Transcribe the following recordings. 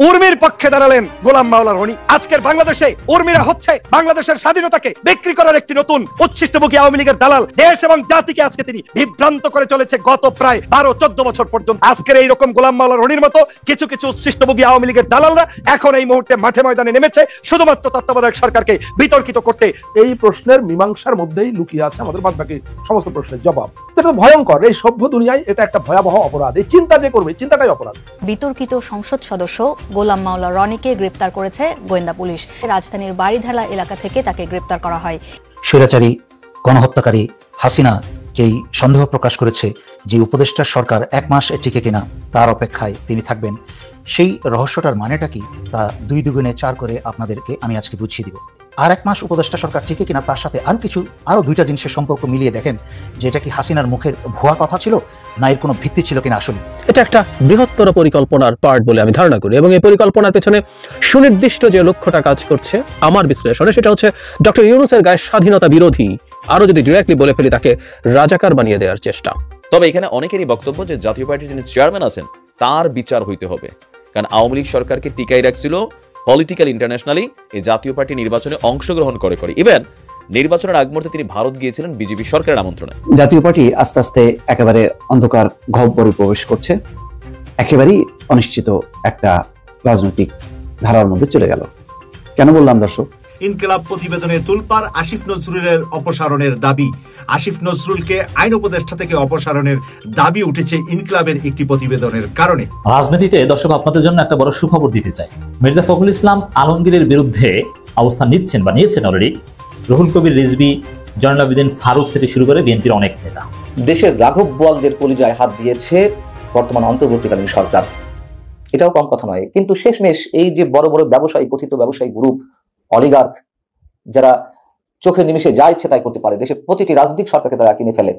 উর্মির পক্ষে দাঁড়ালেন গোলাম মাওলা রনি। আজকের বাংলাদেশে উর্মিরা হচ্ছে বাংলাদেশের স্বাধীনতাকে বিক্রি করার একটি নতুন উচ্ছিষ্টভোগী আওয়ামী লীগের দালাল। দেশ এবং জাতিকে আজকে তিনি বিভ্রান্ত করে চলেছে গত প্রায় 12-14 বছর পর্যন্ত। আজকের এইরকম গোলাম মাওলা রনির মতো কিছু কিছু উচ্ছিষ্টভোগী আওয়ামী লীগের দালালরা এখন এই মুহূর্তে মাঠে ময়দানে নেমেছে শুধুমাত্র তত্ত্বাবধায়ক সরকারকে বিতর্কিত করতে। এই প্রশ্নের মীমাংসার মধ্যেই লুকিয়ে আছে আমাদের বাদবাকি সমস্ত প্রশ্নের জবাব। এটা ভয়ঙ্কর, এই সভ্য দুনিয়ায় এটা একটা ভয়াবহ অপরাধ। এই চিন্তা যে করবে, চিন্তাটাই অপরাধ। বিতর্কিত সংসদ সদস্য গোলাম মাওলা রনিকে গ্রেপ্তার করেছে গোয়েন্দা পুলিশ। রাজধানীর বাড়িধারা এলাকা থেকে তাকে গ্রেপ্তার করা হয়। স্বৈরাচারী গণহত্যাকারী হাসিনা যেই সন্দেহ প্রকাশ করেছে যে উপদেষ্টার সরকার 1 মাস টিকে কিনা তার অপেক্ষায় তিনি থাকবেন, সেই রহস্যটার মানেটা কি তা 2 দুগুণে 4 করে আপনাদেরকে আমি আজকে বুঝিয়ে দিব। আর 1 মাস উপদেষ্টা সরকার টিকে কিনা তার সাথে আরো 2টা জিনিসের সম্পর্ক মিলিয়ে দেখেন যে এটা কি হাসিনার মুখের ভুয়া কথা ছিল না এর কোনো ভিত্তি ছিল কিনা। আসলে এটা একটা বৃহত্তর পরিকল্পনার পার্ট বলে আমি ধারণা করি, এবং এই পরিকল্পনার পেছনে সুনির্দিষ্ট যে লক্ষ্যটা কাজ করছে আমার বিশ্লেষণে সেটা হচ্ছে ডক্টর ইউনূসের গায়ে স্বাধীনতা বিরোধী, আরো যদি ডিরেক্টলি বলে ফেলি তাকে রাজাকার বানিয়ে দেওয়ার চেষ্টা। তবে এখানে অনেকেরই বক্তব্য যে জাতীয় পার্টির যিনি চেয়ারম্যান আছেন তার বিচার হইতে হবে, কারণ আওয়ামী লীগ সরকারকে টিকাই রাখছিল পলিটিক্যাল ইন্টারন্যাশনালি এই জাতীয় পার্টি নির্বাচনে অংশগ্রহণ করে ইভেন নির্বাচনের আগ মুহূর্তে তিনি ভারত গিয়েছিলেন বিজেপি সরকারের আমন্ত্রণে। জাতীয় পার্টি আস্তে আস্তে একেবারে অন্ধকার গহ্বরে প্রবেশ করছে, একেবারেই অনিশ্চিত একটা রাজনৈতিক ধারার মধ্যে চলে গেল। কেন বললাম দর্শক? ইনকিলাব প্রতিবেদনে তুলপাড় আসিফ নজরুলের অপসারণের দাবি। আসিফ নজরুলকে আইন উপদেষ্টা থেকে অপসারণের দাবি উঠেছে ইনকিলাবের একটি প্রতিবেদনের কারণে। রাজনীতিতে দর্শক আপনাদের জন্য একটা বড় সুখবর দিতে চাই। মির্জা ফখরুল ইসলাম আলমগীরের বিরুদ্ধে অবস্থান নিচ্ছেন বা নিয়েছেন অলরেডি রুহুল কবির রিজভী, জয়নুল আবেদিন ফারুক থেকে শুরু করে বিএনপির অনেক নেতা। দেশের রাঘব বোয়ালদের কলিজায় হাত দিয়েছে বর্তমান অন্তর্বর্তীকালীন সরকার, এটাও কম কথা নয়। কিন্তু শেষমেশ এই যে বড় বড় ব্যবসায়ী, কথিত ব্যবসায়ী গ্রুপ, অলিগার্ক, যারা চোখে নিমিশে যা ইচ্ছে তাই করতে পারে, দেশের প্রতিটি রাজনৈতিক সরকারকে তারা কিনে ফেলে,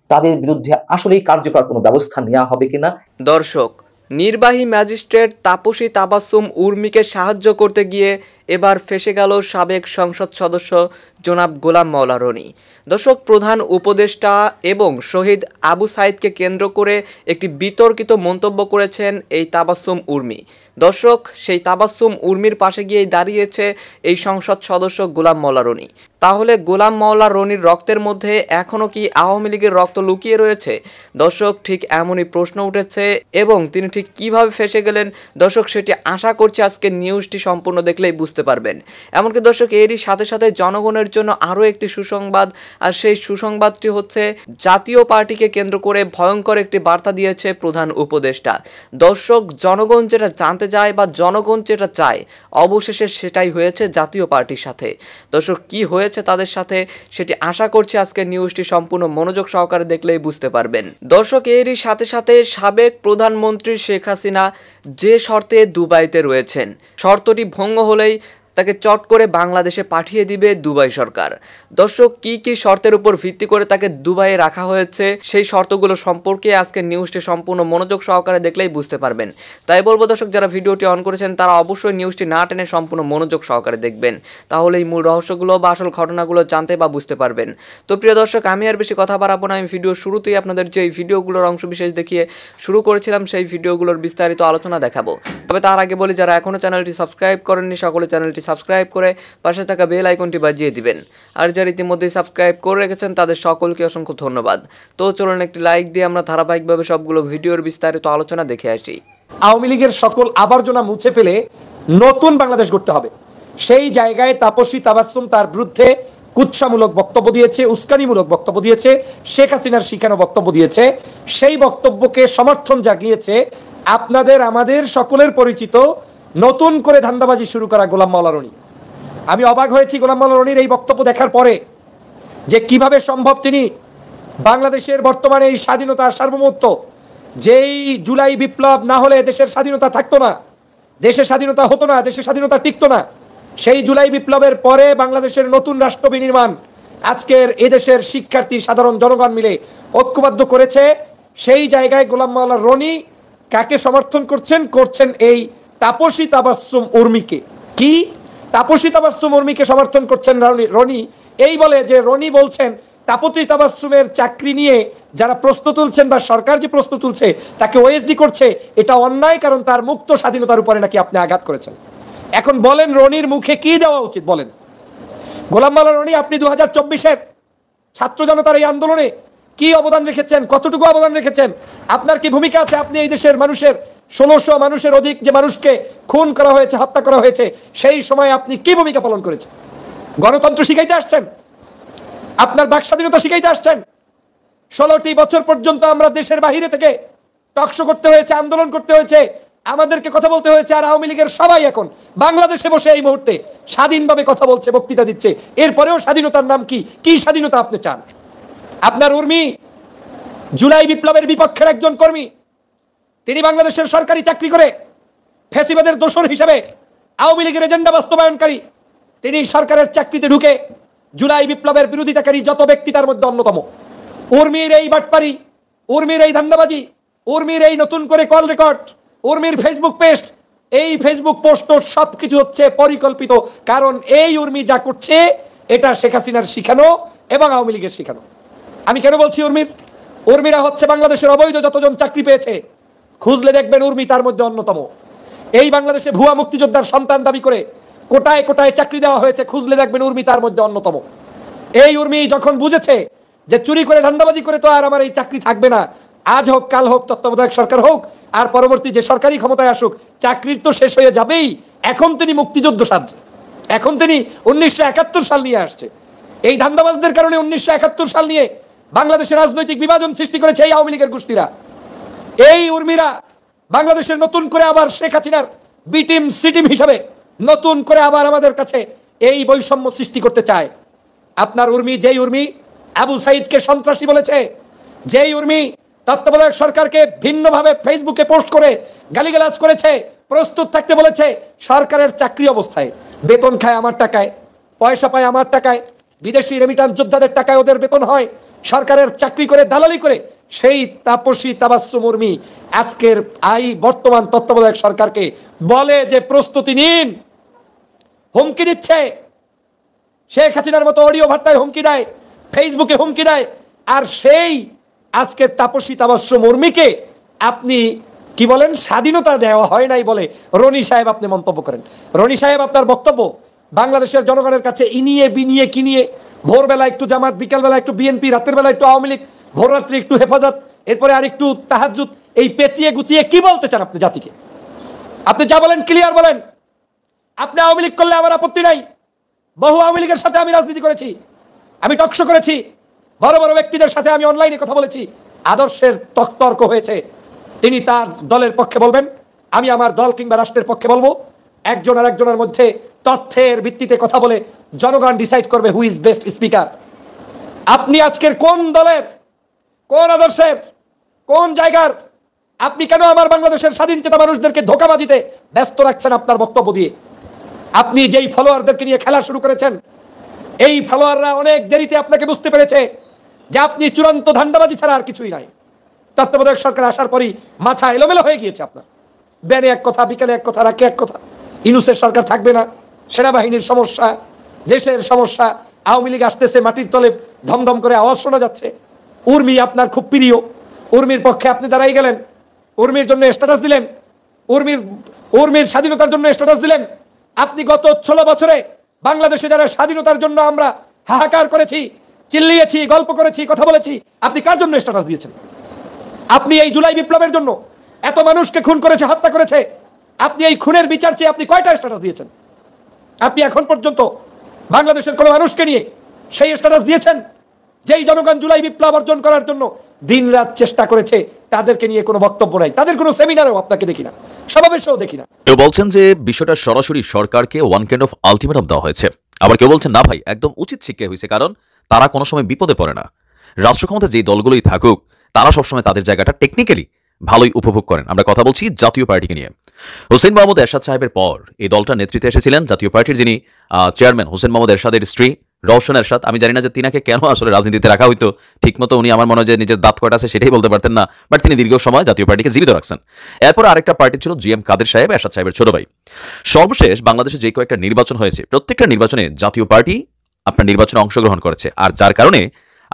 তাদের বিরুদ্ধে আসলেই কার্যকর কোনো ব্যবস্থা নেওয়া হবে কিনা। দর্শক, নির্বাহী ম্যাজিস্ট্রেট তাপসী তাবাসসুম উর্মিকে সাহায্য করতে গিয়ে এবার ফেঁসে গেল সাবেক সংসদ সদস্য জনাব গোলাম মাওলা রনি। দর্শক, প্রধান উপদেষ্টা এবং শহীদ আবু সাইদকে কেন্দ্র করে একটি বিতর্কিত মন্তব্য করেছেন এই তাবাসসুম উর্মি। দর্শক, সেই তাবাসসুম উর্মির পাশে গিয়ে দাঁড়িয়েছে এই সংসদ সদস্য গোলাম মাওলা রনি। তাহলে গোলাম মাওলা রনির রক্তের মধ্যে এখনও কি আওয়ামী লীগের রক্ত লুকিয়ে রয়েছে? দর্শক, ঠিক এমনই প্রশ্ন উঠেছে এবং তিনি ঠিক কিভাবে ফেঁসে গেলেন দর্শক সেটি আশা করছি আজকে নিউজটি সম্পূর্ণ দেখলেই বুঝতে পারবেন। এমনকি দর্শক, এরই সাথে সাথে জনগণের জন্য আরও একটি সুসংবাদ, আর সেই সুসংবাদটি হচ্ছে জাতীয় পার্টিকে কেন্দ্র করে ভয়ঙ্কর একটি বার্তা দিয়েছে প্রধান উপদেষ্টা। দর্শক, জনগণ যেটা জানতে চায় বা জনগণ যেটা চায় অবশেষে সেটাই হয়েছে জাতীয় পার্টির সাথে। দর্শক, কি হয়েছে তাদের সাথে সেটি আশা করছি আজকে নিউজটি সম্পূর্ণ মনোযোগ সহকারে দেখলেই বুঝতে পারবেন। দর্শক, এরই সাথে সাথে সাবেক প্রধানমন্ত্রী শেখ হাসিনা যে শর্তে দুবাইতে রয়েছেন, শর্তটি ভঙ্গ হলেই তাকে চট করে বাংলাদেশে পাঠিয়ে দিবে দুবাই সরকার। দর্শক, কি কি শর্তের উপর ভিত্তি করে তাকে দুবাইয়ে রাখা হয়েছে সেই শর্তগুলো সম্পর্কে আজকে নিউজটি সম্পূর্ণ মনোযোগ সহকারে দেখলেই বুঝতে পারবেন। তাই বলবো দর্শক, যারা ভিডিওটি অন করেছেন তারা অবশ্যই নিউজটি না টেনে সম্পূর্ণ মনোযোগ সহকারে দেখবেন, তাহলে এই মূল রহস্যগুলো বা আসল ঘটনাগুলো জানতে বা বুঝতে পারবেন। তো প্রিয় দর্শক, আমি আর বেশি কথা বাড়াবো না। আমি ভিডিও শুরুতেই আপনাদের যে ভিডিওগুলোর অংশ বিশেষ দেখিয়ে শুরু করেছিলাম সেই ভিডিওগুলোর বিস্তারিত আলোচনা দেখাবো। তবে তার আগে বলি, যারা এখনো চ্যানেলটি সাবস্ক্রাইব করেননি সকলে চ্যানেলটি সাবস্ক্রাইব করে পাশে থাকা বেল আইকনটি বাজিয়ে দিবেন, আর যারা ইতিমধ্যে সাবস্ক্রাইব করে রেখেছেন তাদের সকলকে অসংখ্য ধন্যবাদ। তো চলুন একটি লাইক দিয়ে আমরা ধারাবাহিকভাবে সবগুলো ভিডিওর বিস্তারিত আলোচনা দেখে আসি। আওয়ামী লীগের সকল আবর্জনা মুছে ফেলে নতুন বাংলাদেশ গড়তে হবে, সেই জায়গায় তাপসী তাবাসসুম তার বিরুদ্ধে কুৎসামূলক বক্তব্য দিয়েছে, উস্কানিমূলক বক্তব্য দিয়েছে, শেখ হাসিনার শিখানো বক্তব্য দিয়েছে। সেই বক্তব্যকে সমর্থন জাগিয়েছে আপনাদের আমাদের সকলের পরিচিত নতুন করে ধান্দাবাজি শুরু করা গোলাম মাওলা রনি। আমি অবাক হয়েছি গোলাম মাওলা রনির এই বক্তব্য দেখার পরে যে কিভাবে সম্ভব তিনি বাংলাদেশের বর্তমানে এই স্বাধীনতা সার্বভৌমত্ব, যেই জুলাই বিপ্লব না হলে দেশের স্বাধীনতা থাকতো না, দেশের স্বাধীনতা হতো না, দেশের স্বাধীনতা টিকতো না, সেই জুলাই বিপ্লবের পরে বাংলাদেশের নতুন রাষ্ট্র বিনির্মাণ আজকের এদেশের শিক্ষার্থী সাধারণ জনগণ মিলে ঐক্যবদ্ধ করেছে। সেই জায়গায় গোলাম মাওলা রনি কাকে সমর্থন করছেন এই তাপসী তাবাসসুম উর্মিকে। কি তাপসী তাবাসসুম উর্মিকে সমর্থন করছেন রনি? এই বলে যে রনি বলছেন তাপসী তাবাসসুমের চাকরি নিয়ে যারা প্রশ্ন তুলছেন বা সরকার যে প্রশ্ন তুলছে তাকে ওএসডি করছে, এটা অন্যায়, কারণ তার মুক্ত স্বাধীনতার উপরে নাকি আপনি আঘাত করেছেন। এখন বলেন রনির মুখে কি দেওয়া উচিত বলেন? গোলাম মাওলা রনি, আপনি 2024-এর ছাত্র জনতার এই আন্দোলনে কি অবদান রেখেছেন, কতটুকু অবদান রেখেছেন, আপনার কি ভূমিকা আছে? আপনি এই দেশের মানুষের 1600 মানুষের অধিক যে মানুষকে খুন করা হয়েছে, হত্যা করা হয়েছে, সেই সময় আপনি কি ভূমিকা পালন করেছেন? গণতন্ত্র শিখাইতে আসছেন, আপনার বাক স্বাধীনতা শিখাইতে আসছেন। 16টি বছর পর্যন্ত আমরা দেশের বাহিরে থেকে টকশো করতে হয়েছে, আন্দোলন করতে হয়েছে, আমাদেরকে কথা বলতে হয়েছে, আর আওয়ামী লীগের সবাই এখন বাংলাদেশে বসে এই মুহূর্তে স্বাধীনভাবে কথা বলছে, বক্তৃতা দিচ্ছে। এরপরেও স্বাধীনতার নাম কি? কি স্বাধীনতা আপনি চান? আপনার উর্মি জুলাই বিপ্লবের বিপক্ষের একজন কর্মী, তিনি বাংলাদেশের সরকারি চাকরি করে ফ্যাসিবাদের দোসর হিসেবে আওয়ামী লীগের এজেন্ডা বাস্তবায়নকারী, তিনি সরকারের চাকরিতে ঢুকে জুলাই বিপ্লবের বিরোধিতাকারী যত ব্যক্তি তার মধ্যে অন্যতম। উর্মির এই বাটপারি, উর্মির এই ধান্দাবাজি, উর্মির এই নতুন করে কল রেকর্ড, উর্মির ফেসবুক পোস্ট, এই ফেসবুক পোস্ট সবকিছু হচ্ছে পরিকল্পিত। কারণ এই উর্মি যা করছে এটা শেখ হাসিনার শিখানো এবং আওয়ামী লীগের শিখানো। আমি কেন বলছি উর্মিরা হচ্ছে বাংলাদেশের অবৈধ যতজন চাকরি পেয়েছে, খুঁজলে দেখবেন উর্মি তার মধ্যে অন্যতম। এই বাংলাদেশে ভুয়া মুক্তিযোদ্ধার সন্তান দাবি করে কোটায় কোটায় চাকরি দেওয়া হয়েছে, খুঁজলে দেখবেন উর্মি তার মধ্যে অন্যতম। এই উর্মি যখন বুঝেছে যে চুরি করে ধান্দাবাজি করে তো আর আমার এই চাকরি থাকবে না, আজ হোক কাল হোক, তত্ত্বাবধায়ক সরকার হোক আর পরবর্তী যে সরকারি ক্ষমতায় আসুক, চাকরির তো শেষ হয়ে যাবেই। এখন তিনি মুক্তিযুদ্ধ সাজছে, এখন তিনি 1971 সাল নিয়ে আসছে। এই ধান্দাবাজদের কারণে 1971 সাল নিয়ে বাংলাদেশের রাজনৈতিক বিভাজন সৃষ্টি করেছে এই আওয়ামী লীগের গোষ্ঠীরা। এই উর্মিরা বাংলাদেশের নতুন করে আবার শেখ হাসিনার বি টিম সি টিম হিসাবে নতুন করে আবার আমাদের কাছে এই বৈষম্য সৃষ্টি করতে চায়। আপনার উর্মি, যেই উর্মি আবু সাইদকে সন্ত্রাসী বলেছে, যেই উর্মি তত্ত্বাবধায়ক সরকারকে ভিন্নভাবে ফেসবুকে পোস্ট করে গালিগালাজ করেছে, প্রস্তুত থাকতে বলেছে, সরকারের চাকরি অবস্থায় বেতন খায় আমার টাকায়, পয়সা পায় আমার টাকায়, বিদেশি রেমিটান্স যোদ্ধাদের টাকায় ওদের বেতন হয়, সরকারের চাকরি করে দালালি করে সেই তাপসী তাবাসসুম উর্মি আজকের বর্তমান তত্ত্বাবধায়ক সরকারকে বলে যে প্রস্তুতি নিন, হুমকি দিচ্ছে। শেখ হাসিনার মতো অডিও বার্তায় হুমকি দেয়, ফেসবুকে হুমকি দেয়। আর সেই আজকে তাপসী তাবাসসুম উর্মিকে আপনি কি বলেন, স্বাধীনতা দেওয়া হয় নাই বলে রনি সাহেব আপনি মন্তব্য করেন। রনি সাহেব, আপনার বক্তব্য বাংলাদেশের জনগণের কাছে ইনিয়ে বিনিয়ে কিনিয়ে, ভোরবেলা একটু জামাত, বিকালবেলা একটু বিএনপি, রাতের বেলা একটু আওয়ামী লীগ, ভোররাত্রি একটু হেফাজত, এরপরে আর একটু তাহাজ্জুদ, এই পেঁচিয়ে গুছিয়ে কি বলতে চান আপনি জাতিকে? আপনি যা বলেন ক্লিয়ার বলেন। আপনি আওয়ামী লীগ করলে আমার আপত্তি নাই, বহু আওয়ামী লীগের সাথে আমি রাজনীতি করেছি, আমি টকশো করেছি, বড় বড় ব্যক্তিদের সাথে আমি অনলাইনে কথা বলেছি, আদর্শের তর্ক হয়েছে। তিনি তার দলের পক্ষে বলবেন, আমি আমার দল কিংবা রাষ্ট্রের পক্ষে বলবো। একজন আর একজনের মধ্যে তথ্যের ভিত্তিতে কথা বলে জনগণ ডিসাইড করবে হু ইজ বেস্ট স্পিকার। আপনি আজকের কোন দলের, কোন আদর্শের, কোন জায়গার? আপনি কেন আমার বাংলাদেশের স্বাধীনচেতা মানুষদেরকে ধোঁকাবাজিতে ব্যস্ত রাখছেন আপনার বক্তব্য দিয়ে? আপনি যেই ফলোয়ারদেরকে নিয়ে খেলা শুরু করেছেন, এই ফলোয়াররা অনেক দেরিতে আপনাকে বুঝতে পেরেছে যে আপনি চূড়ান্ত ধান্দাবাজি ছাড়া আর কিছুই নাই। তত্ত্বাবধায়ক সরকার আসার পরই মাথা এলোমেলো হয়ে গিয়েছে আপনার। ব্যানে এক কথা, বিকালে এক কথা, রাকে এক কথা। ইউনূসের সরকার থাকবে না, সেনাবাহিনীর সমস্যা, দেশের সমস্যা, আওয়ামী লীগ আসতেছে, মাটির তলে ধমধম করে আওয়াজ শোনা যাচ্ছে। উর্মি আপনার খুব প্রিয়, উর্মির পক্ষে আপনি দাঁড়াই গেলেন, উর্মির জন্য স্ট্যাটাস দিলেন, উর্মির স্বাধীনতার জন্য স্ট্যাটাস দিলেন। আপনি গত 16 বছরে বাংলাদেশে যারা স্বাধীনতার জন্য আমরা হাহাকার করেছি, চিল্লিয়েছি, গল্প করেছি, কথা বলেছি, আপনি কার জন্য স্ট্যাটাস দিয়েছেন? আপনি এই জুলাই বিপ্লবের জন্য এত মানুষকে খুন করেছে, হত্যা করেছে, আপনি এই খুনের বিচার চেয়ে আপনি কয়টা স্ট্যাটাস দিয়েছেন? আপনি এখন পর্যন্ত বাংলাদেশের কোনো মানুষকে নিয়ে সেই স্ট্যাটাস দিয়েছেন যেই জনগণ জুলাই বিপ্লব অর্জন করার জন্য দিনরাত চেষ্টা করেছে? তাদেরকে নিয়ে কোনো বক্তব্য নাই, তাদের কোনো সেমিনারেও আপনাকে দেখি না, সমাবেশেও দেখি না। কেউ বলছেন যে বিষয়টা সরাসরি সরকারকে ওয়ান কাইন্ড অফ আলটিমেটাম দেওয়া হয়েছে, আবার কেউ বলছেন না ভাই, একদম উচিত শিক্ষা হয়েছে, কারণ তারা কোনো সময় বিপদে পড়ে না। রাষ্ট্র ক্ষমতায় যেই দলগুলোই থাকুক, তারা সবসময় তাদের জায়গাটা টেকনিক্যালি ভালোই উপভোগ করেন। আমরা কথা বলছি জাতীয় পার্টিকে নিয়ে। হোসেন মাহমুদ এরশাদ সাহেবের পর এই দলটার নেতৃত্বে এসেছিলেন জাতীয় পার্টির যিনি চেয়ারম্যান হোসেন মাহমুদ এরশাদের স্ত্রী রওশন এরশাদ। আমি জানি না যে তিনাকে কেন আসলে রাজনীতিতে রাখা হইতো, ঠিকমতো উনি আমার মনে হয় যে নিজের দাঁত কয়টা আছে সেটাই বলতে পারতেন না, বাট তিনি দীর্ঘ সময় জাতীয় পার্টিকে জীবিত রাখছেন। এরপর আরেকটা পার্টি ছিল জিএম কাদের সাহেব, এরশাদ সাহেবের ছোট ভাই। সর্বশেষ বাংলাদেশে যে কয়েকটা নির্বাচন হয়েছে, প্রত্যেকটা নির্বাচনে জাতীয় পার্টি আপনার নির্বাচনে অংশগ্রহণ করেছে, আর যার কারণে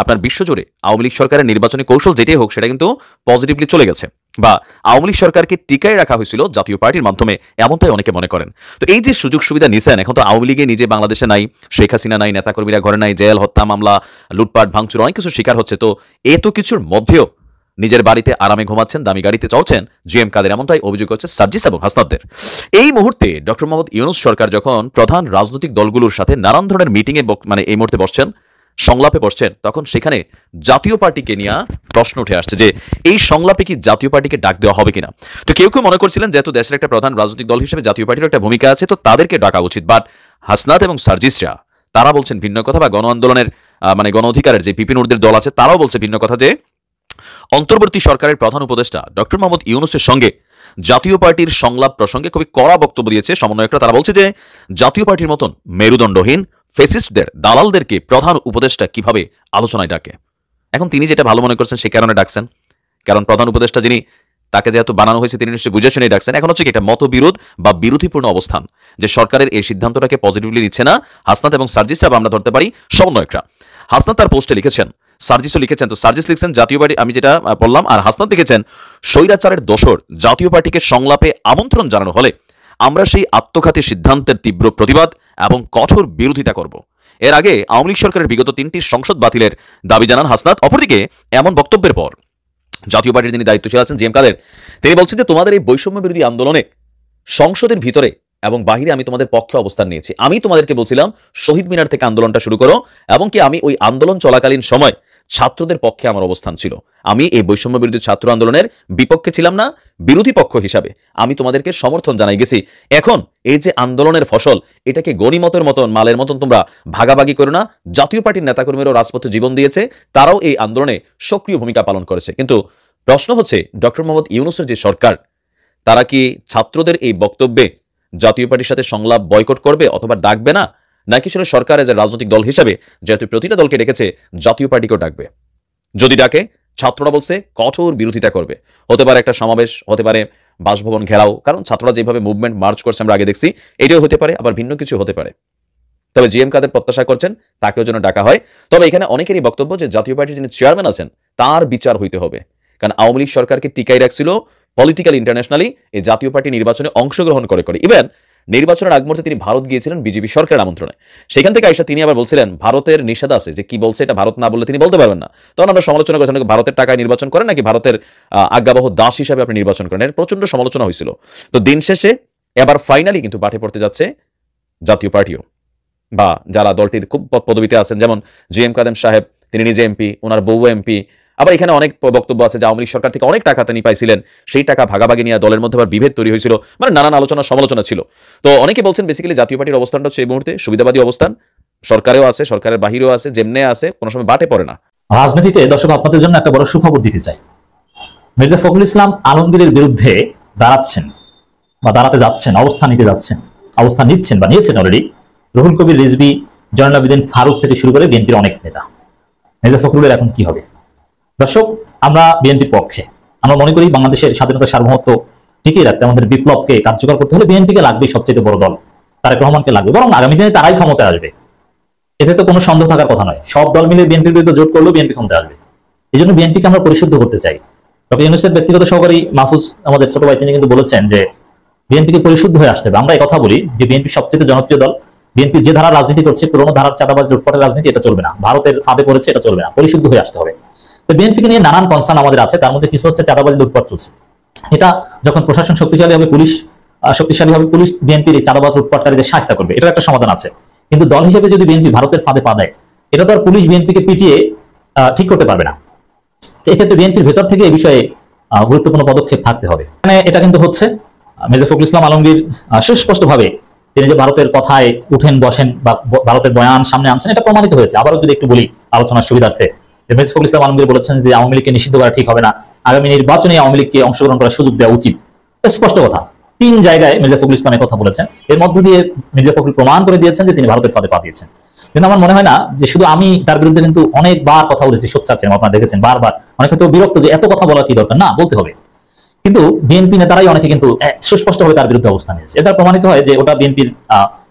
আপনার বিশ্বজুড়ে আওয়ামী লীগ সরকারের নির্বাচনী কৌশল যেটাই হোক সেটা কিন্তু পজিটিভলি চলে গেছে, বা আওয়ামী লীগ সরকারকে টিকায় রাখা হয়েছিল জাতীয় পার্টির মাধ্যমে, এমনটাই অনেকে মনে করেন। তো এই যে সুযোগ সুবিধা নিছেন, এখন তো আওয়ামী লীগে নিজে বাংলাদেশে নাই, শেখ হাসিনা নাই, নেতাকর্মীরা ঘরে নাই, জেল, হত্যা মামলা, লুটপাট, ভাঙচুর, অনেক কিছু শিকার হচ্ছে। তো এত কিছুর মধ্যেও নিজের বাড়িতে আরামে ঘুমাচ্ছেন, দামি গাড়িতে চলছেন জিএম কাদের, এমনটাই অভিযোগ হচ্ছে সার্জিস এবং হাসনাতদের। এই মুহূর্তে ডক্টর মোহাম্মদ ইউনূস সরকার যখন প্রধান রাজনৈতিক দলগুলোর সাথে নানান ধরনের মিটিংয়ে মানে এই মুহূর্তে বসছেন, সংলাপে বসছেন, তখন সেখানে জাতীয় পার্টিকে নিয়ে প্রশ্ন উঠে আসছে যে এই সংলাপে কি জাতীয় পার্টিকে ডাক দেওয়া হবে কিনা। তো কেউ কেউ মনে করছিলেন যেহেতু দেশের একটা প্রধান রাজনৈতিক দল হিসেবে জাতীয় পার্টির একটা ভূমিকা আছে, তো তাদেরকে ডাকা উচিত। বাট হাসনাত এবং সার্জিসরা তারা বলছেন ভিন্ন কথা, বা গণ আন্দোলনের মানে গণ অধিকারের যে বিপিনুরদের দল আছে তারাও বলছে ভিন্ন কথা, যে অন্তর্বর্তী সরকারের প্রধান উপদেষ্টা ডক্টর মোহাম্মদ ইউনূসের সঙ্গে জাতীয় পার্টির সংলাপ প্রসঙ্গে খুবই কড়া বক্তব্য দিয়েছে সমন্বয়করা। তারা বলছে যে জাতীয় পার্টির মতন মেরুদণ্ডহীন ফেসিস্টদের, দালালদেরকে প্রধান উপদেষ্টা কিভাবে আলোচনায় ডাকে। এখন তিনি যেটা ভালো মনে করছেন সে কারণে ডাকছেন, কারণ প্রধান উপদেষ্টা যিনি, তাকে যেহেতু বানানো হয়েছে তিনি নিশ্চয়ই বুঝে শুনেই ডাকছেন। এখন হচ্ছে কি একটা মতবিরোধ বা বিরোধীপূর্ণ অবস্থান, যে সরকারের এই সিদ্ধান্তটাকে পজিটিভলি নিচ্ছে না হাসনাত এবং সার্জিস, বা আমরা ধরতে পারি সমন্বয়করা। হাসনাত তার পোস্টে লিখেছেন, সার্জিসও লিখেছেন। তো সার্জিস লিখছেন জাতীয় পার্টি, আমি যেটা বললাম, আর হাসনাত লিখেছেন স্বৈরাচারের দোসর জাতীয় পার্টিকে সংলাপে আমন্ত্রণ জানানো হলে আমরা সেই আত্মঘাতী সিদ্ধান্তের তীব্র প্রতিবাদ এবং কঠোর বিরোধিতা করব। এর আগে আওয়ামী লীগ সরকারের বিগত 3টি সংসদ বাতিলের দাবি জানান হাসনাত। অপরদিকে এমন বক্তব্যের পর জাতীয় পার্টির যিনি দায়িত্বশীল আছেন জিএম কাদের, তিনি বলছেন যে তোমাদের এই বৈষম্য বিরোধী আন্দোলনে সংসদের ভিতরে এবং বাহিরে আমি তোমাদের পক্ষে অবস্থান নিয়েছি। আমি তোমাদেরকে বলছিলাম শহীদ মিনার থেকে আন্দোলনটা শুরু করো, এবং কি আমি ওই আন্দোলন চলাকালীন সময় ছাত্রদের পক্ষে আমার অবস্থান ছিল। আমি এই বৈষম্য বিরোধী ছাত্র আন্দোলনের বিপক্ষে ছিলাম না, বিরোধী পক্ষ হিসাবে আমি তোমাদেরকে সমর্থন জানাই গেছি। এখন এই যে আন্দোলনের ফসল, এটাকে গনিমতের মতন, মালের মতন তোমরা ভাগাভাগি করো না। জাতীয় পার্টির নেতাকর্মীরাও রাজপথে জীবন দিয়েছে, তারাও এই আন্দোলনে সক্রিয় ভূমিকা পালন করেছে। কিন্তু প্রশ্ন হচ্ছে ডক্টর মোহাম্মদ ইউনূসের যে সরকার, তারা কি ছাত্রদের এই বক্তব্যে জাতীয় পার্টির সাথে সংলাপ বয়কট করবে অথবা ডাকবে না, নাকি সেটা সরকার এজ এ রাজনৈতিক দল হিসাবে যেহেতু প্রতিটা দলকে ডেকেছে জাতীয় পার্টিকেও ডাকবে? যদি ডাকে, ছাত্ররা বলছে কঠোর বিরোধিতা করবে। হতে পারে একটা সমাবেশ, হতে পারে বাসভবন ঘেরাও, কারণ ছাত্ররা যেভাবে মুভমেন্ট মার্চ করছে আমরা আগে দেখছি, এটাও হতে পারে, আবার ভিন্ন কিছু হতে পারে। তবে জিএম কাদের প্রত্যাশা করছেন তাকেও যেন ডাকা হয়। তবে এখানে অনেকেরই বক্তব্য যে জাতীয় পার্টির যিনি চেয়ারম্যান আছেন তার বিচার হইতে হবে, কারণ আওয়ামী লীগ সরকারকে টিকাই রাখছিল পলিটিক্যাল ইন্টারন্যাশনালি এই জাতীয় পার্টি নির্বাচনে অংশগ্রহণ করে। ইভেন নির্বাচনের আগ মুহূর্তে তিনি ভারত গিয়েছিলেন বিজেপি সরকারের আমন্ত্রণে। সেখান থেকে আইসা তিনি আবার বলছিলেন ভারতের নিষেধ আছে, যে কি বলছে এটা ভারত না বললে তিনি বলতে পারবেন না। তখন আমরা সমালোচনা করেছিলাম ভারতের টাকায় নির্বাচন করেন নাকি ভারতের আজ্ঞাবহ দাস হিসাবে আপনি নির্বাচন করেন, এর প্রচন্ড সমালোচনা হয়েছিল। তো দিন শেষে এবার ফাইনালি কিন্তু পাঠে পড়তে যাচ্ছে জাতীয় পার্টিও, বা যারা দলটির খুব পদবিতে আছেন, যেমন জিএম কাদেম সাহেব, তিনি নিজে এমপি, ওনার বউ এমপি। আবার এখানে অনেক বক্তব্য আছে যে আওয়ামী লীগ সরকার থেকে অনেক টাকা তিনি পাইছিলেন, সেই টাকা ভাগাভাগি নিয়ে দলের মধ্যে আবার বিভেদ তৈরি হয়েছিল, মানে নানান আলোচনা সমালোচনা ছিল। তো অনেকে বলছেন বেসিক্যালি জাতীয় পার্টির অবস্থানটা হচ্ছে এই মুহূর্তে সুবিধাবাদী অবস্থান, সরকারেও আছে, সরকারের বাহিরেও আছে, যেমনে আছে, কোনো সময় বাটে পড়ে না। রাজনীতিতে দর্শক আপনাদের জন্য একটা বড় সুখবর দিতে চাই। মির্জা ফখরুল ইসলাম আলমগীরের বিরুদ্ধে দাঁড়াচ্ছেন বা দাঁড়াতে যাচ্ছেন, অবস্থান নিচ্ছেন বা নিয়েছেন অলরেডি রুহুল কবির রিজভী, জয়নুল আবেদিন ফারুক থেকে শুরু করে বিএনপির অনেক নেতা। মির্জা ফখরুলের এখন কি হবে? দর্শক, আমরা বিএনপির পক্ষে। আমরা মনে করি বাংলাদেশের স্বাধীনতা সার্বভৌমত্ব টিকিয়ে রাখতে আমাদের বিপ্লবকে কার্যকর করতে হলে বিএনপিকে লাগবে, সবচেয়ে বড় দল তারেক রহমানকে লাগবে, বরং আগামী দিনে তারাই ক্ষমতায় আসবে, এতে তো কোনো সন্দেহ থাকার কথা নয়। সব দল মিলে বিএনপির বিরুদ্ধে জোট করলেও বিএনপি ক্ষমতায় আসবে। এই জন্য বিএনপিকে আমরা পরিশুদ্ধ করতে চাই। ডক্টর ইউনূসের ব্যক্তিগত সহকারী মাহফুজ, আমাদের ছোট ভাই, তিনি কিন্তু বলেছেন যে বিএনপিকে পরিশুদ্ধ হয়ে আসতে হবে। আমরা এই কথা বলি যে বিএনপি সবচেয়ে জনপ্রিয় দল, বিএনপি যে ধারা রাজনীতি করছে, পুরোনো ধারার চাঁদাবাজ লুটপাটের রাজনীতি, এটা চলবে না, ভারতের ফাঁদে পড়েছে, এটা চলবে না, পরিশুদ্ধ হয়ে আসতে হবে। তো বিএনপিকে নিয়ে নানান কনসার্ন আমাদের আছে, তার মধ্যে কিছু হচ্ছে চাঁদাবাজি লুটপাট চলছে। এটা যখন প্রশাসন শক্তিশালী হবে, পুলিশ শক্তিশালী হবে, পুলিশ বিএনপির এই চাঁদাবাজ লুটপাটকারীদের শাস্তি করবে, এটার একটা সমাধান আছে। কিন্তু দল হিসেবে যদি বিএনপি ভারতের ফাঁদে পা দেয়, এটা তো আর পুলিশ বিএনপিকে পিটিয়ে ঠিক করতে পারবে না। তো এক্ষেত্রে বিএনপির ভেতর থেকে এই বিষয়ে গুরুত্বপূর্ণ পদক্ষেপ থাকতে হবে। মানে এটা কিন্তু হচ্ছে মির্জা ফখরুল ইসলাম আলমগীর সুস্পষ্টভাবে তিনি যে ভারতের কথায় উঠেন বসেন বা ভারতের বয়ান সামনে আনছেন, এটা প্রমাণিত হয়েছে। আবারও যদি একটু বলি আলোচনার সুবিধার্থে, মির্জা ফখরুল ইসলাম আলমগীর বলেছেন যে আওয়ামী লীগকে নিষিদ্ধ করা ঠিক হবে না, আগামী নির্বাচনে আওয়ামী লীগকে অংশগ্রহণ করার সুযোগ দেওয়া উচিত। স্পষ্ট কথা, 3 জায়গায় মির্জা ফখরুল ইসলামের কথা বলেছেন। এর মধ্য দিয়ে মির্জা ফখরুল প্রমাণ করে দিয়েছেন যে তিনি ভারতের ফাঁদে পা দিয়েছেন। কিন্তু আমার মনে হয় না যে শুধু আমি তার বিরুদ্ধে কিন্তু অনেকবার কথা বলেছি, সোচ্চার ছিলাম, আপনারা দেখেছেন বারবার, অনেক ক্ষেত্রে বিরক্ত যে এত কথা বলা কি দরকার, না বলতে হবে। কিন্তু বিএনপি নেতারাই অনেকে কিন্তু সুস্পষ্টভাবে তার বিরুদ্ধে অবস্থান নিয়েছে। এটা প্রমাণিত হয় যে ওটা বিএনপির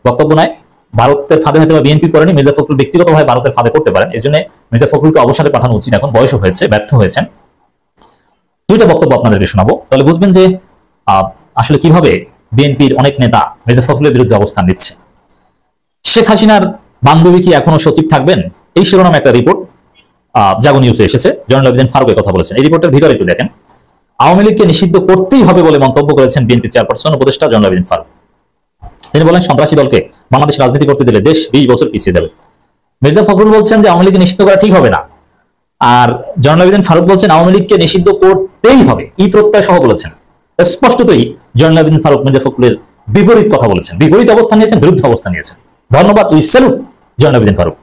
বক্তব্য নয়, ভারতের ফাঁদে হয়তো বিএনপি করেনি, মির্জা ফখরুল ব্যক্তিগতভাবে ভারতের ফাঁদে করতে পারেন। এই জন্য মির্জা ফখরুলকে অবসরে পাঠানো উচিত, এখন বয়সও হয়েছে, ব্যর্থ হয়েছেন। দুইটা বক্তব্য আপনাদেরকে শোনাবো, তাহলে বুঝবেন যে আসলে কিভাবে বিএনপির অনেক নেতা মির্জা ফখরুলের বিরুদ্ধে অবস্থান নিচ্ছে। শেখ হাসিনার বান্ধবী কি এখনো সচিব থাকবেন, এই শিরোনামে একটা রিপোর্ট জাগো নিউজে এসেছে। জয়নুল আবেদিন ফারুকের কথা বলেছেন। এই রিপোর্টের ভিতরে একটু দেখেন। আওয়ামী লীগকে নিষিদ্ধ করতেই হবে বলে মন্তব্য করেছেন বিএনপি চেয়ারপারসন উপদেষ্টা জয়নুল আবেদিন ফারুক। তিনি বলেন, সন্ত্রাসী দলকে বাংলাদেশ রাজনীতি করতে দিলে দেশ 20 বছর পিছিয়ে যাবে। মির্জা ফখরুল বলছেন যে আওয়ামী লীগকে নিষিদ্ধ করা ঠিক হবে না, আর জয়নুল আবেদিন ফারুক বলছেন আওয়ামী লীগকে নিষিদ্ধ করতেই হবে, এই প্রত্যয় সহ বলেছেন। স্পষ্টতই জয়নুল আবেদিন ফারুক মির্জা ফখরুলের বিপরীত কথা বলেছেন, বিপরীত অবস্থান নিয়েছেন, বিরুদ্ধে অবস্থান নিয়েছেন। ধন্যবাদ, উই স্যালুট জয়নুল আবেদিন ফারুক।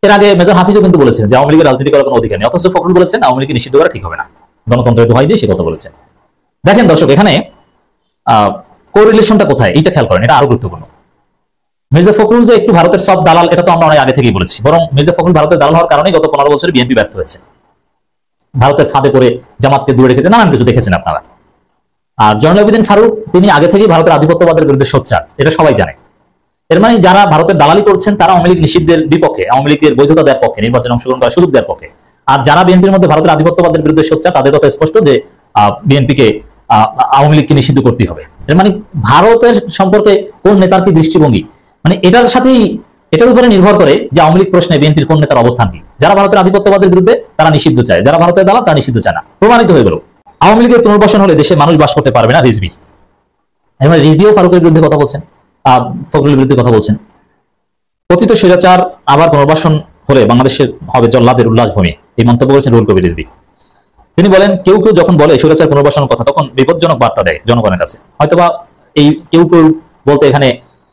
এর আগে মেজর হাফিজও কিন্তু বলেছেন যে আওয়ামী লীগের রাজনীতি করার কোনো অধিকার নেই, অথচ ফখরুল বলেছেন আওয়ামী লীগকে নিষিদ্ধ করা ঠিক হবে না, গণতন্ত্রের দোহাই দিয়ে সে কথা বলেছেন। দেখেন দর্শক, এখানে কোরিলেশনটা কোথায় এটা খেয়াল করেন, এটা আরো গুরুত্বপূর্ণ। মির্জা ফখরুল যে একটু ভারতের সব দালাল, এটা তো আমরা অনেক আগে থেকেই বলেছি। বরং মির্জা ফখরুল ভারতের দালাল হওয়ার কারণেই গত 15 বছরে বিএনপি ব্যর্থ হয়েছে। ভারতের ফাঁদে পড়ে জামাতকে দূরে রেখেছে, নানান কিছু দেখেছেন আপনারা। আর জয়নুল আবেদিন ফারুক তিনি আগে থেকেই ভারতের আধিপত্যবাদের বিরুদ্ধে সোচ্চার, এটা সবাই জানে। এর মানে যারা ভারতের দালালি করছেন তারা আওয়ামী লীগ নিষিদ্ধের বিপক্ষে, আওয়ামী লীগের বৈধতা দেওয়ার পক্ষে, নির্বাচনে অংশগ্রহণ করার সুযোগ দেওয়ার পক্ষে। আর যারা বিএনপির মধ্যে ভারতের আধিপত্যবাদের বিরুদ্ধে সোচ্চার, তাদের কথা স্পষ্ট যে বিএনপিকে আওয়ামী লীগকে নিষিদ্ধ করতে হবে। এর মানে ভারতের সম্পর্কে কোন নেতার কি দৃষ্টিভঙ্গি, মানে এটার সাথেই, এটার উপরে নির্ভর করে যে আওয়ামী লীগ প্রশ্নে বিএনপির কোন নেতার অবস্থান কি। যারা ভারতের আধিপত্যবাদের বিরুদ্ধে তারা নিষিদ্ধ চায়, যারা ভারতের দালাল তারা নিষিদ্ধ চায় না। প্রমাণিত হয়ে গেল আওয়ামী লীগের পুনর্বাসন হলে দেশে মানুষ বাস করতে পারবে না, রিজভি। এর মানে রিজভিও ফারুকের বিরুদ্ধে কথা বলছেন, ফখরুলের বিরুদ্ধে কথা বলছেন। কথিত স্বৈরাচার আবার পুনর্বাসন হলে বাংলাদেশের হবে জল্লাদের উল্লাসভূমি, এই মন্তব্য করেছেন রুহুল কবির রিজভী। তিনি বলেন, কেউ কেউ যখন বলে স্বৈরাচার পুনর্বাসনের কথা তখন বিপজ্জনক বার্তা দেয় জনগণের কাছে। হয়তোবা এই কেউ কেউ বলতে এখানে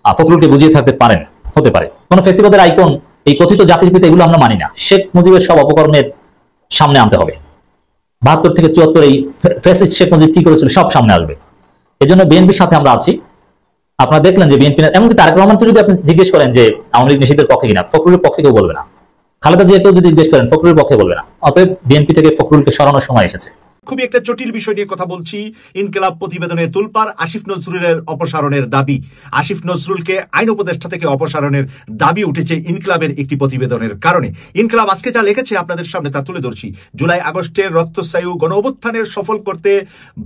ফখরুলকে বুঝিয়ে থাকতে পারেন, হতে পারে। কোন ফেসিবাদের আইকন, এই কথিত জাতির পিতা, এগুলো আমরা মানি না। শেখ মুজিবের সব অপকর্মের সামনে আনতে হবে। 72 থেকে 74 এই ফ্যাসিস্ট শেখ মুজিব কি করেছিল সব সামনে আসবে। এই জন্য বিএনপির সাথে আমরা আছি। আপনারা দেখলেন যে বিএনপি, এমনকি তারেক রহমানকে যদি আপনি জিজ্ঞেস করেন যে আওয়ামী লীগ নিষিদ্ধের পক্ষে কিনা, ফখরুলের পক্ষে কেউ বলবে না। খালেদা জিয়াকেও যদি জিজ্ঞেস করেন, ফখরুলের পক্ষে বলবে না। অতএব বিএনপি থেকে ফখরুলকে সরানোর সময় এসেছে। খুবই একটা জটিল বিষয় নিয়ে কথা বলছি। ইনকিলাব প্রতিবেদনে তুলপার আসিফ নজরুলের অপসারণের দাবি। আসিফ নজরুলকে আইন উপদেষ্টা থেকে অপসারণের দাবি উঠেছে ইনকিলাবের একটি প্রতিবেদনের কারণে। ইনকিলাব আজকে যা লিখেছে আপনাদের সামনে তা তুলে ধরছি। জুলাই আগস্টের রক্তস্নায়ু গণ অভ্যুত্থানের সফল করতে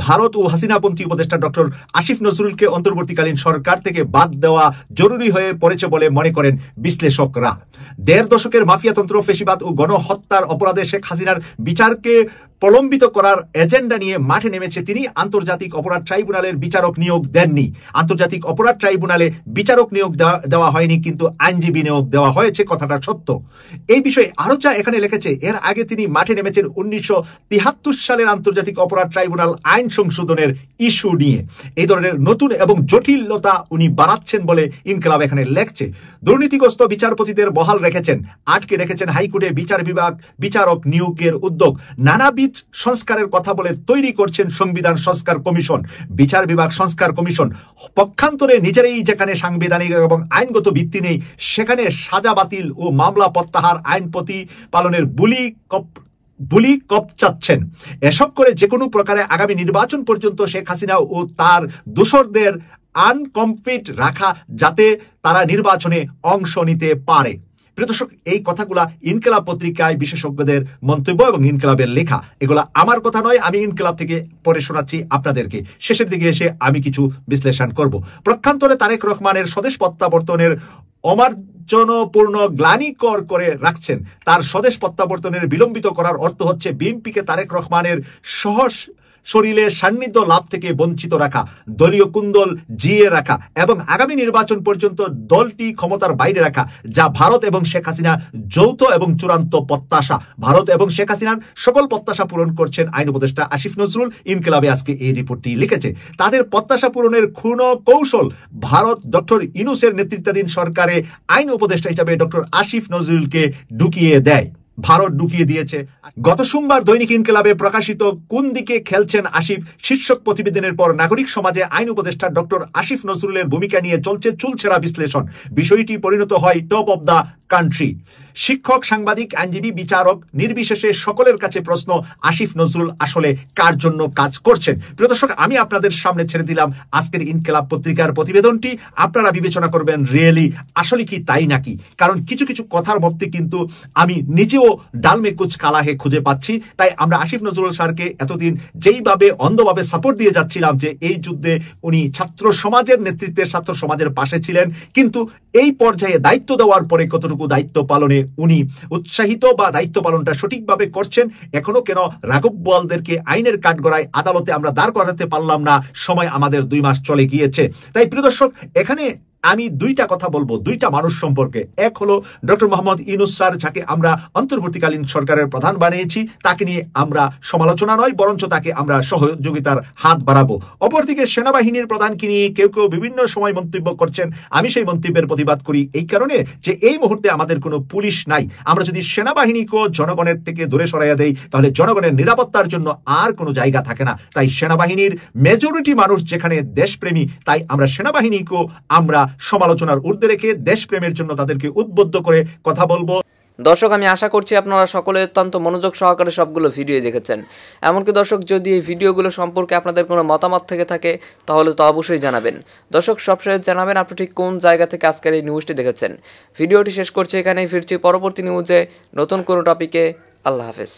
ভারত ও হাসিনাপন্থী উপদেষ্টা ডক্টর আসিফ নজরুলকে অন্তর্বর্তীকালীন সরকার থেকে বাদ দেওয়া জরুরি হয়ে পড়েছে বলে মনে করেন বিশ্লেষকরা। 1.5 দশকের মাফিয়াতন্ত্র, ফেসিবাদ ও গণহত্যার অপরাধে শেখ হাসিনার বিচারকে প্রলম্বিত করার এজেন্ডা নিয়ে মাঠে নেমেছে তিনি। আন্তর্জাতিক অপরাধ ট্রাইব্যুনালের বিচারক নিয়োগ দেননি। আন্তর্জাতিক অপরাধ ট্রাইব্যুনালে বিচারক নিয়োগ দেওয়া হয়নি, কিন্তু আইনজীবী নিয়োগ দেওয়া হয়েছে, কথাটা সত্য। এই বিষয়ে আরো যা এখানে লিখেছে, এর আগে তিনি মাঠে নেমেছেন 1973 সালের আন্তর্জাতিক অপরাধ ট্রাইব্যুনাল আইন সংশোধনের ইস্যু নিয়ে। এই ধরনের নতুন এবং জটিলতা উনি বাড়াচ্ছেন বলে ইনকিলাব এখানে লেখছে। দুর্নীতিগ্রস্ত বিচারপতিদের বহাল রেখেছেন, আটকে রেখেছেন হাইকোর্টে বিচার বিভাগ বিচারক নিয়োগের উদ্যোগ। নানাবিধ সংস্কারের কথা বলে তৈরি করছেন সংবিধান সংস্কার কমিশন, বিচার বিভাগ সংস্কার কমিশন। পক্ষান্তরে নিজেরাই যেখানে সাংবিধানিক এবং আইনগত ভিত্তি নেই, সেখানে সাজা বাতিল ও মামলা প্রত্যাহার আইন প্রতিপালনের বুলি কপচাচ্ছেন। এসব করে যে কোনো প্রকারে আগামী নির্বাচন পর্যন্ত শেখ হাসিনা ও তার দোসরদের আনকমপ্লিট রাখা, যাতে তারা নির্বাচনে অংশ নিতে পারে। প্রিয় দর্শক, এই কথাগুলা ইনকিলাব পত্রিকায় বিশেষজ্ঞদের মন্তব্য এবং ইনকিলাবের লেখা। এগুলা আমার কথা নয়, আমি ইনকিলাব থেকে পড়ে শোনাচ্ছি আপনাদেরকে। শেষের দিকে এসে আমি কিছু বিশ্লেষণ করব। পক্ষান্তরে তারেক রহমানের স্বদেশ প্রত্যাবর্তনের অমার্জনপূর্ণ গ্লানিকর করে রাখছেন। তার স্বদেশ প্রত্যাবর্তনের বিলম্বিত করার অর্থ হচ্ছে বিএনপিকে তারেক রহমানের শরীরে সান্নিধ্য লাভ থেকে বঞ্চিত রাখা, দলীয় কুন্দল জিয়ে রাখা এবং আগামী নির্বাচন পর্যন্ত দলটি ক্ষমতার বাইরে রাখা, যা ভারত এবং শেখ হাসিনা যৌথ এবং চূড়ান্ত প্রত্যাশা। ভারত এবং শেখ হাসিনার সকল প্রত্যাশা পূরণ করছেন আইন উপদেষ্টা আসিফ নজরুল। ইনকিলাবে আজকে এই রিপোর্টটি লিখেছে। তাদের প্রত্যাশা পূরণের ক্ষুণ কৌশল ভারত ডক্টর ইউনূসের নেতৃত্বাধীন সরকারে আইন উপদেষ্টা হিসাবে ডক্টর আসিফ নজরুলকে ঢুকিয়ে দেয়। ভারত ঢুকিয়ে দিয়েছে। গত সোমবার দৈনিক ইনকিলাবে প্রকাশিত কোন দিকে খেলছেন আসিফ শীর্ষক প্রতিবেদনের পর নাগরিক সমাজে আইন উপদেষ্টা ডক্টর আসিফ নজরুলের ভূমিকা নিয়ে চলছে চুলছেরা বিশ্লেষণ। বিষয়টি পরিণত হয় টপ অব দ্য কান্ট্রি। শিক্ষক, সাংবাদিক, আইনজীবী, বিচারক নির্বিশেষে সকলের কাছে প্রশ্ন, আসিফ নজরুল আসলে কার জন্য কাজ করছেন? প্রিয় দর্শক, আমি আপনাদের সামনে ছেড়ে দিলাম আজকের ইনকিলাব পত্রিকার প্রতিবেদনটি। আপনারা বিবেচনা করবেন রিয়েলি আসলে কি তাই নাকি, কারণ কিছু কিছু কথার মধ্যে কিন্তু আমি নিজেও ডালমে কুচ কালাহে খুঁজে পাচ্ছি। তাই আমরা আসিফ নজরুল স্যারকে এতদিন যেইভাবে অন্ধভাবে সাপোর্ট দিয়ে যাচ্ছিলাম যে এই যুদ্ধে উনি ছাত্র সমাজের নেতৃত্বে ছাত্র সমাজের পাশে ছিলেন, কিন্তু এই পর্যায়ে দায়িত্ব দেওয়ার পরে কতটুকু দায়িত্ব পালনে উনি উৎসাহিত বা দায়িত্ব পালনটা সঠিকভাবে করছেন, এখনো কেন রাঘব বোয়ালদেরকে আইনের কাঠগড়ায় আদালতে আমরা দাঁড় করাতে পারলাম না? সময় আমাদের 2 মাস চলে গিয়েছে। তাই প্রিয় দর্শক, এখানে আমি দুইটা কথা বলবো দুইটা মানুষ সম্পর্কে। এক হলো ডক্টর মোহাম্মদ ইউনূস স্যার, যাকে আমরা অন্তর্বর্তীকালীন সরকারের প্রধান বানিয়েছি, তাকে নিয়ে আমরা সমালোচনা নয় বরঞ্চ তাকে আমরা সহযোগিতার হাত বাড়াবো। অপরদিকে সেনাবাহিনীর প্রধানকে নিয়ে কেউ কেউ বিভিন্ন সময় মন্তব্য করছেন, আমি সেই মন্তব্যের প্রতিবাদ করি এই কারণে যে এই মুহূর্তে আমাদের কোনো পুলিশ নাই। আমরা যদি সেনাবাহিনীকেও জনগণের থেকে দূরে সরাইয়া দেই তাহলে জনগণের নিরাপত্তার জন্য আর কোনো জায়গা থাকে না। তাই সেনাবাহিনীর মেজরিটি মানুষ যেখানে দেশপ্রেমী, তাই আমরা সেনাবাহিনীকেও আমরা সমালোচনার ঊর্ধ্বে রেখে দেশপ্রেমের জন্য তাদেরকে উদ্বুদ্ধ করে কথা বলবো। দর্শক, আমি আশা করছি আপনারা সকলে অত্যন্ত মনোযোগ সহকারে সবগুলো ভিডিও দেখেছেন। এমনকি দর্শক, যদি এই ভিডিওগুলো সম্পর্কে আপনাদের কোনো মতামত থেকে থাকে তাহলে তো অবশ্যই জানাবেন। দর্শক, সবশেষ জানাবেন আপনি ঠিক কোন জায়গা থেকে আজকের এই নিউজটি দেখেছেন। ভিডিওটি শেষ করছি এখানেই, ফিরছি পরবর্তী নিউজে নতুন কোনো টপিকে। আল্লাহ হাফেজ।